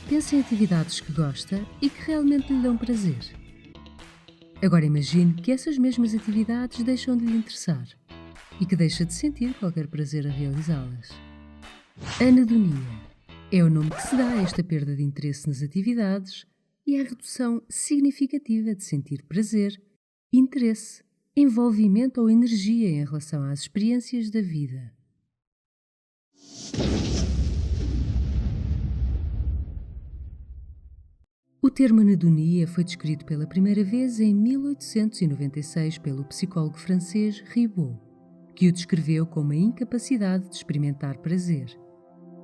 Pense em atividades que gosta e que realmente lhe dão prazer. Agora imagine que essas mesmas atividades deixam de lhe interessar e que deixa de sentir qualquer prazer a realizá-las. Anedonia é o nome que se dá a esta perda de interesse nas atividades e à redução significativa de sentir prazer, interesse, envolvimento ou energia em relação às experiências da vida. O termo anedonia foi descrito pela primeira vez em 1896 pelo psicólogo francês Ribot, que o descreveu como a incapacidade de experimentar prazer.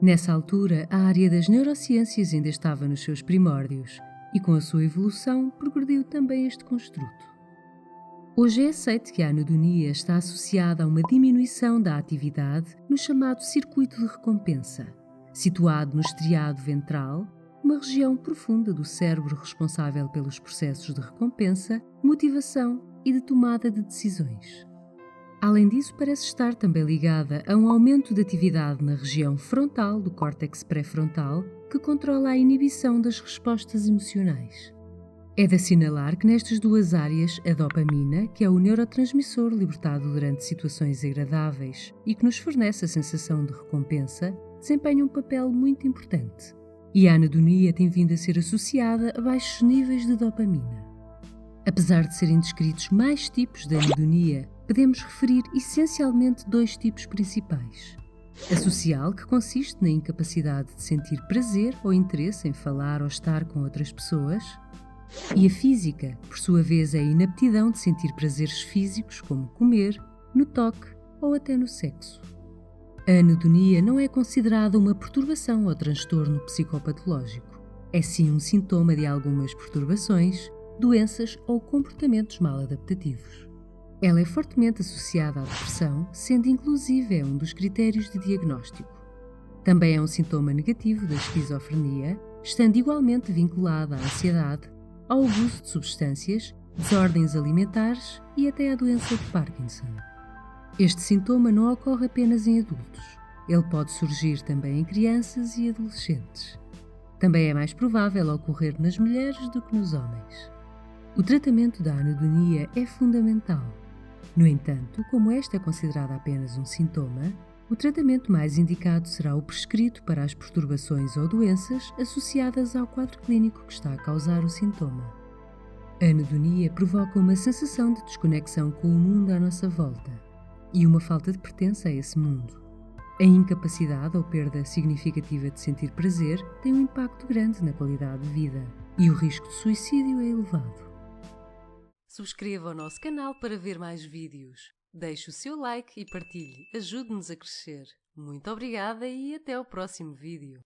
Nessa altura, a área das neurociências ainda estava nos seus primórdios e, com a sua evolução, progrediu também este construto. Hoje é aceito que a anedonia está associada a uma diminuição da atividade no chamado circuito de recompensa, situado no estriado ventral, uma região profunda do cérebro responsável pelos processos de recompensa, motivação e de tomada de decisões. Além disso, parece estar também ligada a um aumento de atividade na região frontal do córtex pré-frontal, que controla a inibição das respostas emocionais. É de assinalar que nestas duas áreas, a dopamina, que é o neurotransmissor libertado durante situações agradáveis e que nos fornece a sensação de recompensa, desempenha um papel muito importante. E a anedonia tem vindo a ser associada a baixos níveis de dopamina. Apesar de serem descritos mais tipos de anedonia, podemos referir essencialmente dois tipos principais. A social, que consiste na incapacidade de sentir prazer ou interesse em falar ou estar com outras pessoas, e a física, por sua vez, é a inaptidão de sentir prazeres físicos como comer, no toque ou até no sexo. A anedonia não é considerada uma perturbação ou transtorno psicopatológico. É sim um sintoma de algumas perturbações, doenças ou comportamentos mal adaptativos. Ela é fortemente associada à depressão, sendo inclusive um dos critérios de diagnóstico. Também é um sintoma negativo da esquizofrenia, estando igualmente vinculada à ansiedade, ao abuso de substâncias, desordens alimentares e até à doença de Parkinson. Este sintoma não ocorre apenas em adultos. Ele pode surgir também em crianças e adolescentes. Também é mais provável ocorrer nas mulheres do que nos homens. O tratamento da anedonia é fundamental. No entanto, como esta é considerada apenas um sintoma, o tratamento mais indicado será o prescrito para as perturbações ou doenças associadas ao quadro clínico que está a causar o sintoma. A anedonia provoca uma sensação de desconexão com o mundo à nossa volta e uma falta de pertença a esse mundo. A incapacidade ou perda significativa de sentir prazer tem um impacto grande na qualidade de vida e o risco de suicídio é elevado. Subscreva o nosso canal para ver mais vídeos. Deixe o seu like e partilhe. Ajude-nos a crescer. Muito obrigada e até ao próximo vídeo.